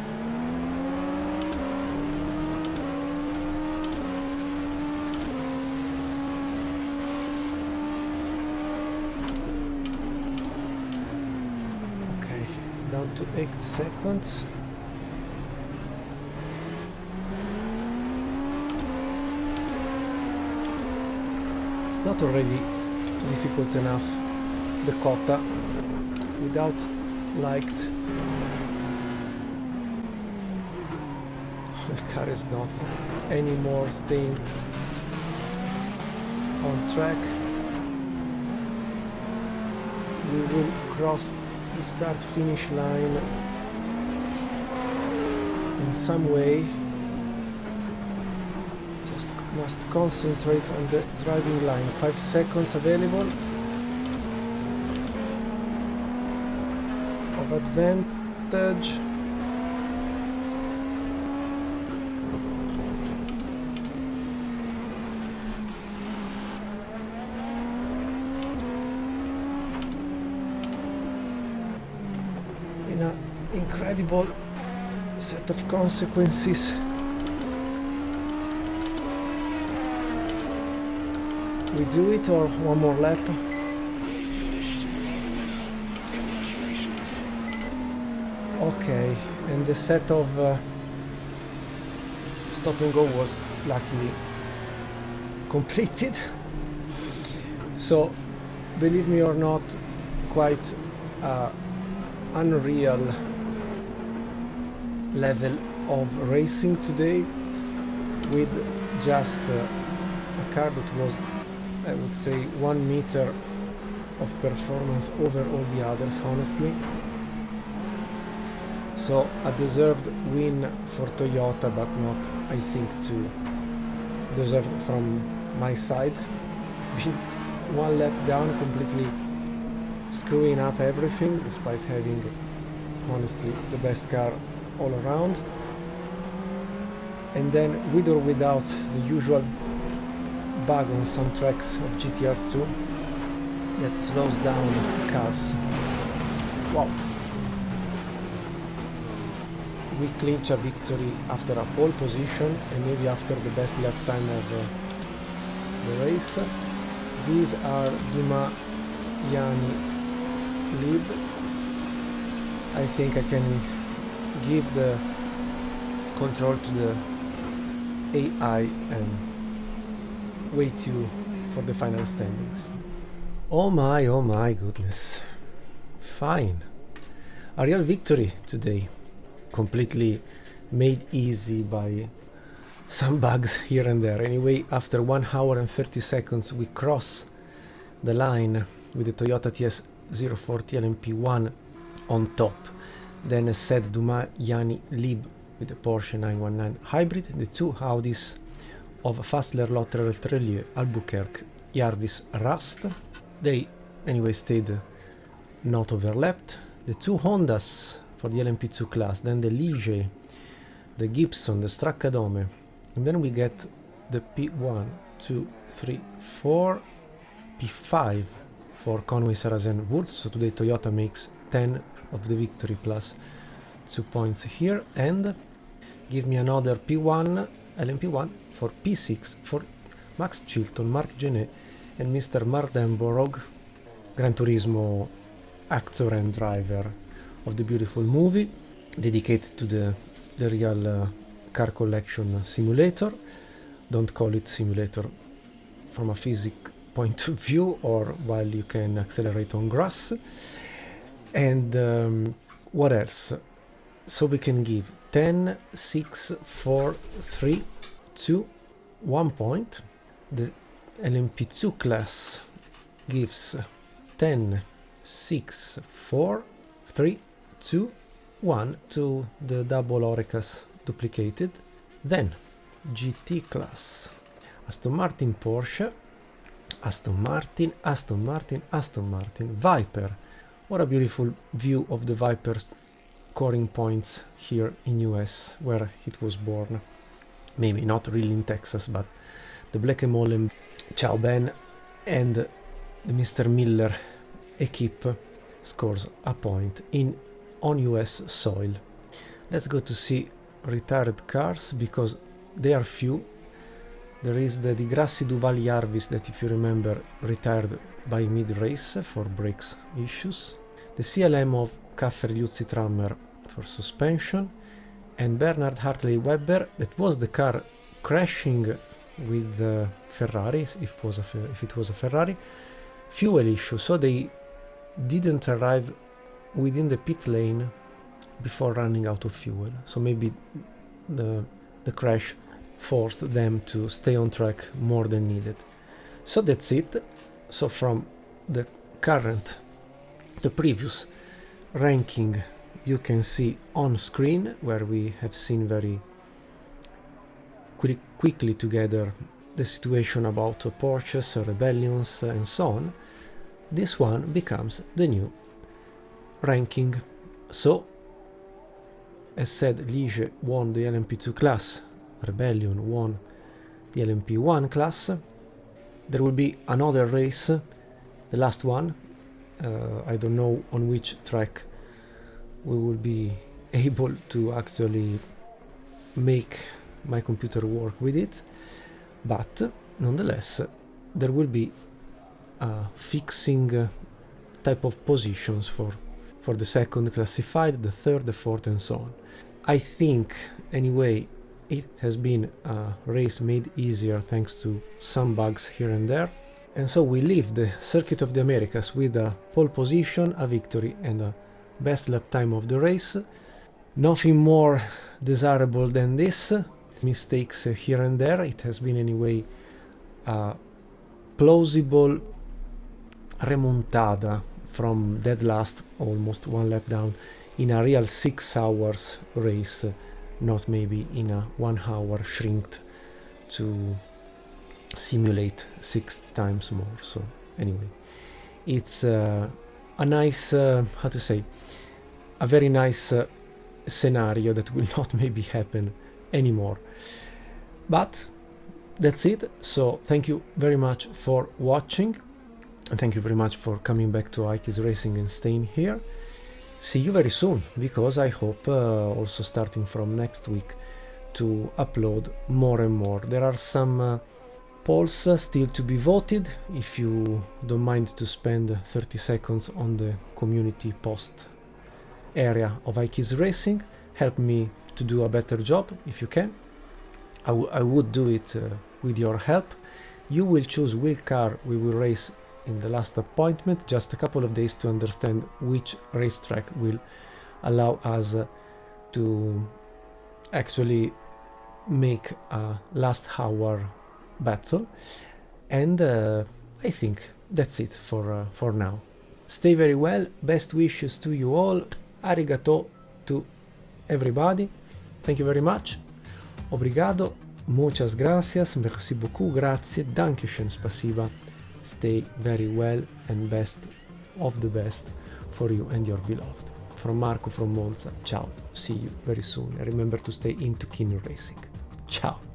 Okay, down to 8 seconds. It's not already difficult enough, the cota, without liked. The car is not anymore staying on track. We will cross the start-finish line in some way. Just must concentrate on the driving line. 5 seconds available of advantage. Incredible set of consequences. We do it or one more lap? Okay, and the set of stop and go was luckily completed. So, believe me or not, quite unreal level of racing today with just a car that was, I would say, 1 meter of performance over all the others, honestly. So a deserved win for Toyota, but not, I think, too deserved from my side. Being 1 lap down, completely screwing up everything, despite having, honestly, the best car all around. And then, with or without the usual bug on some tracks of GTR2 that slows down cars. Wow! We clinch a victory after a pole position and maybe after the best lap time of the race. These are Duma Yani lead I think I can give the control to the AI and wait you for the final standings. Oh my goodness. Fine. A real victory today. Completely made easy by some bugs here and there. Anyway, after 1 hour and 30 seconds we cross the line with the Toyota TS040 LMP1 on top. Then as said, Dumas Yanni Lib with the Porsche 919 hybrid, the two Audis of Fassler Lotterer Trelieu Albuquerque Jarvis Rust. They anyway stayed not overlapped. The two Hondas for the LMP2 class, then the Ligier, the Gibson, the Straccadome, and then we get the P1, 2, 3, 4, P5 for Conway Saracen Woods. So today Toyota makes 10 of the victory plus 2 points here, and give me another P1 LMP1 for P6 for Max Chilton, Mark Genet and Mr. Martin Borog, Gran Turismo actor and driver of the beautiful movie dedicated to the real car collection simulator. Don't call it simulator from a physics point of view, or while you can accelerate on grass. And what else? So we can give 10, 6, 4, 3, 2, 1 point. The LMP2 class gives 10, 6, 4, 3, 2, 1 to the double Orecas duplicated. Then GT class, Aston Martin Porsche, Aston Martin, Aston Martin, Aston Martin, Viper. What a beautiful view of the Viper scoring points here in US, where it was born. Maybe not really in Texas, but the Black & Molen, Ciao Ben, and the Mr. Miller equipe scores a point on US soil. Let's go to see retired cars, because they are few. There is the Di Grassi Duval Jarvis that, if you remember, retired by mid-race for brakes issues. The CLM of Kaffer Liuzzi Trammer for suspension, and Bernard Hartley Webber, that was the car crashing with Ferrari, if it was a Ferrari, fuel issue, so they didn't arrive within the pit lane before running out of fuel. So maybe the crash forced them to stay on track more than needed. So that's it. So from the previous ranking, you can see on screen, where we have seen very quickly together the situation about Porsches, Rebellions and so on. This one becomes the new ranking. So, as said, Ligier won the LMP2 class, Rebellion won the LMP1 class. There will be another race, the last one. I don't know on which track we will be able to actually make my computer work with it, but nonetheless there will be a fixing type of positions for the second classified, the third, the fourth and so on. I think anyway it has been a race made easier thanks to some bugs here and there, and so we leave the Circuit of the Americas with a pole position, a victory and a best lap time of the race. Nothing more desirable than this. Mistakes here and there. It has been anyway a plausible remontada from dead last, almost 1 lap down, in a real 6 hours race, not maybe in a 1 hour shrinked to simulate 6 times more. So anyway, it's a nice, how to say, a very nice scenario that will not maybe happen anymore. But that's it. So thank you very much for watching, and thank you very much for coming back to iKeysRacing and staying here. See you very soon, because I hope also starting from next week to upload more and more. There are some polls still to be voted. If you don't mind to spend 30 seconds on the community post area of iKeysRacing. Help me to do a better job if you can. I would do it with your help. You will choose which car we will race in the last appointment, just a couple of days to understand which racetrack will allow us to actually make a last hour battle. And I think that's it for now. Stay very well, best wishes to you all, arigato to everybody, thank you very much, obrigado, muchas gracias, merci beaucoup, grazie, dankeschön, spasiba. Stay very well and best of the best for you and your beloved. From Marco from Monza, ciao, see you very soon, and remember to stay into keen racing. Ciao.